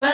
Hi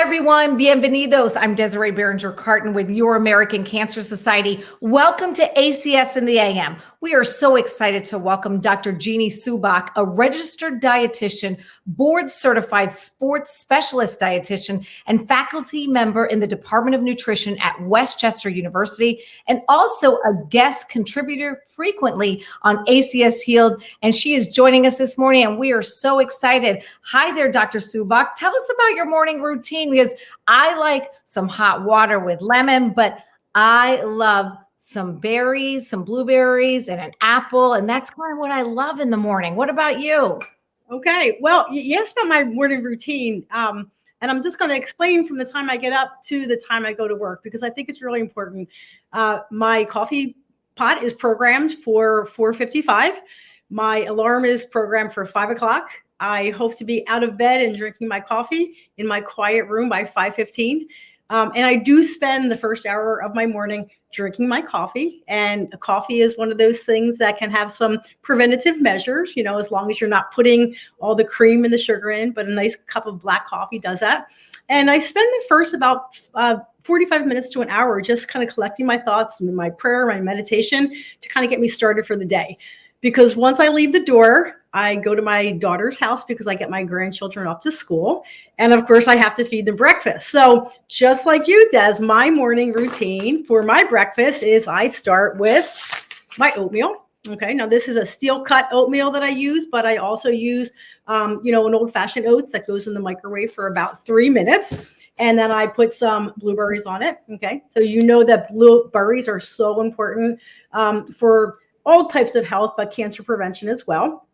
everyone, bienvenidos. I'm Desiree Berenguer Carton with your American Cancer Society. Welcome to ACS in the AM. We are so excited to welcome Dr. Jeanie Subach, a registered dietitian, board certified sports specialist dietitian, and faculty member in the Department of Nutrition at Westchester University, and also a guest contributor frequently on ACS HEALED. And she is joining us this morning, and we are so excited. Hi there, Dr. Subach. Tell us about your morning routine, because I like some hot water with lemon, but I love some berries, some blueberries, and an apple. And that's kind of what I love in the morning. What about you? Okay. Well, yes, about my morning routine. And I'm just going to explain from the time I get up to the time I go to work, because I think it's really important. My coffee pot is programmed for 4:55. My alarm is programmed for 5 o'clock. I hope to be out of bed and drinking my coffee in my quiet room by 5:15. And I do spend the first hour of my morning drinking my coffee. And coffee is one of those things that can have some preventative measures, as long as you're not putting all the cream and the sugar in, but a nice cup of black coffee does that. And I spend the first about 45 minutes to an hour just kind of collecting my thoughts, my prayer, my meditation to kind of get me started for the day. Because once I leave the door, I go to my daughter's house because I get my grandchildren off to school. And of course, I have to feed them breakfast. So just like you, Des, my morning routine for my breakfast is I start with my oatmeal. Okay, now this is a steel cut oatmeal that I use, but I also use, an old fashioned oats that goes in the microwave for about 3 minutes. And then I put some blueberries on it. Okay, so that blueberries are so important for all types of health, but cancer prevention as well.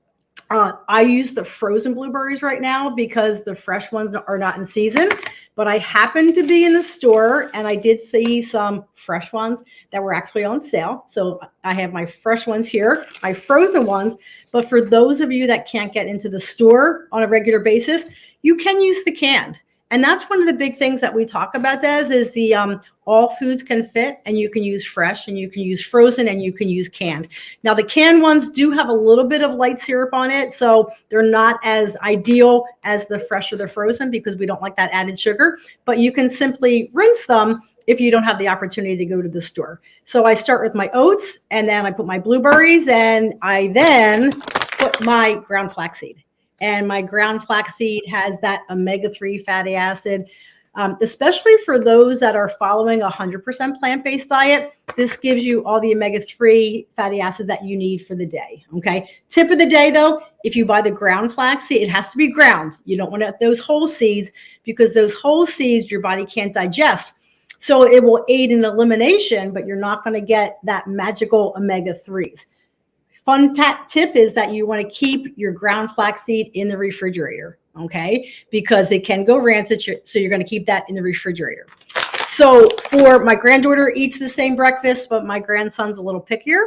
I use the frozen blueberries right now because the fresh ones are not in season, but I happened to be in the store and I did see some fresh ones that were actually on sale. So I have my fresh ones here, my frozen ones. But for those of you that can't get into the store on a regular basis, you can use the canned. And that's one of the big things that we talk about, Des, is the all foods can fit, and you can use fresh, and you can use frozen, and you can use canned. Now, the canned ones do have a little bit of light syrup on it, so they're not as ideal as the fresh or the frozen because we don't like that added sugar. But you can simply rinse them if you don't have the opportunity to go to the store. So I start with my oats, and then I put my blueberries, and I then put my ground flaxseed. And my ground flaxseed has that omega-3 fatty acid, especially for those that are following a 100% plant-based diet. This gives you all the omega-3 fatty acid that you need for the day. Okay. Tip of the day, though, if you buy the ground flaxseed, it has to be ground. You don't want those whole seeds because those whole seeds your body can't digest. So it will aid in elimination, but you're not going to get that magical omega-3s. Fun tip is that you want to keep your ground flaxseed in the refrigerator, okay? Because it can go rancid, so you're going to keep that in the refrigerator. So for my granddaughter eats the same breakfast, but my grandson's a little pickier.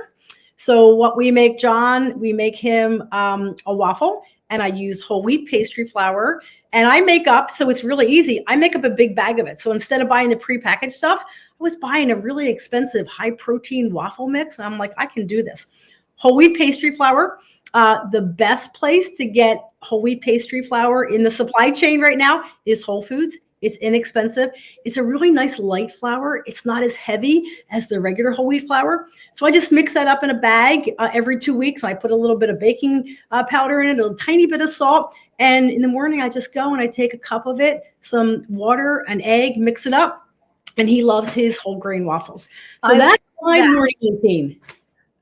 So what we make John, we make him a waffle, and I use whole wheat pastry flour. And I make up, so it's really easy, I make up a big bag of it. So instead of buying the prepackaged stuff, I was buying a really expensive high protein waffle mix. And I'm like, I can do this. Whole wheat pastry flour. The best place to get whole wheat pastry flour in the supply chain right now is Whole Foods. It's inexpensive. It's a really nice light flour. It's not as heavy as the regular whole wheat flour. So I just mix that up in a bag every 2 weeks. I put a little bit of baking powder in it, a tiny bit of salt. And in the morning, I just go and I take a cup of it, some water, an egg, mix it up. And he loves his whole grain waffles. So that's my morning routine.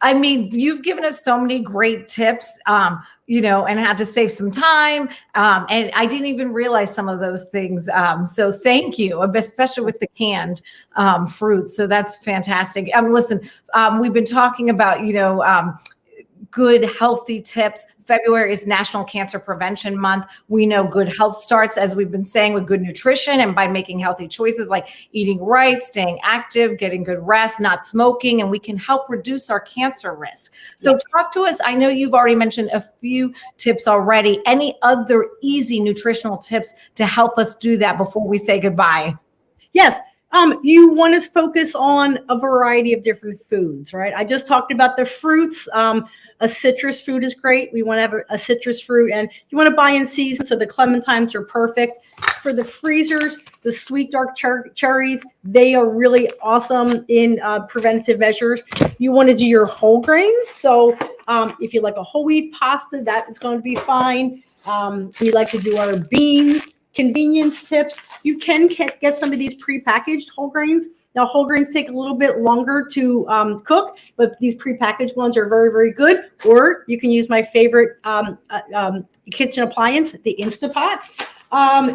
I mean, you've given us so many great tips, and had to save some time. And I didn't even realize some of those things. So thank you, especially with the canned fruits. So that's fantastic. Listen, we've been talking about, good, healthy tips. February is National Cancer Prevention Month. We know good health starts, as we've been saying, with good nutrition and by making healthy choices like eating right, staying active, getting good rest, not smoking, and we can help reduce our cancer risk. So talk to us. I know you've already mentioned a few tips already. Any other easy nutritional tips to help us do that before we say goodbye? Yes. You want to focus on a variety of different foods, right? I just talked about the fruits. A citrus fruit is great. We want to have a citrus fruit, and you want to buy in season, so the clementines are perfect. For the freezers, the sweet dark cherries, they are really awesome in preventative measures. You want to do your whole grains. So if you like a whole wheat pasta, that is going to be fine. We like to do our beans. Convenience tips, you can get some of these prepackaged whole grains. Now, whole grains take a little bit longer to cook, but these prepackaged ones are very, very good. Or you can use my favorite kitchen appliance, the Instapot.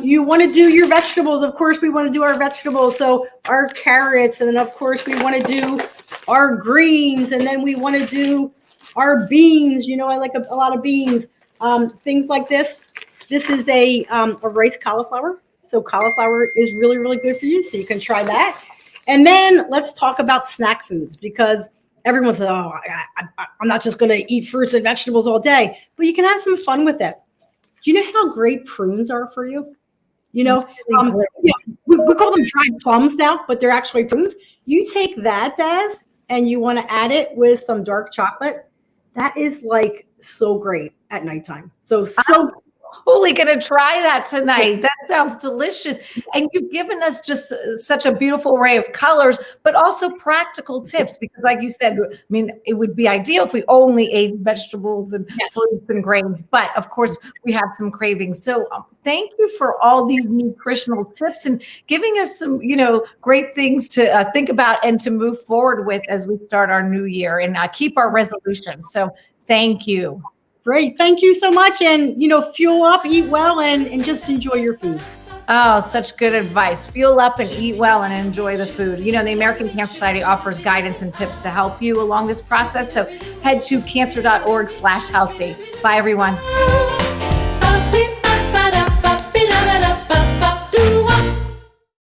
You want to do your vegetables. Of course, we want to do our vegetables. So our carrots, and then of course we want to do our greens, and then we want to do our beans. You know, I like a lot of beans, things like this. This is a rice cauliflower. So cauliflower is really, really good for you. So you can try that. And then let's talk about snack foods, because everyone says, oh, I'm not just going to eat fruits and vegetables all day, but you can have some fun with it. Do you know how great prunes are for you? You know, we call them dried plums now, but they're actually prunes. You take that, Daz, and you want to add it with some dark chocolate. That is like so great at nighttime. So totally going to try that tonight. That sounds delicious. And you've given us just such a beautiful array of colors, but also practical tips, because like you said, I mean, it would be ideal if we only ate vegetables and fruits and grains, but of course we have some cravings. So thank you for all these nutritional tips and giving us some, great things to think about and to move forward with as we start our new year and keep our resolutions. So thank you. Great. Thank you so much. And, fuel up, eat well, and just enjoy your food. Oh, such good advice. Fuel up and eat well and enjoy the food. The American Cancer Society offers guidance and tips to help you along this process. So head to cancer.org/healthy. Bye, everyone.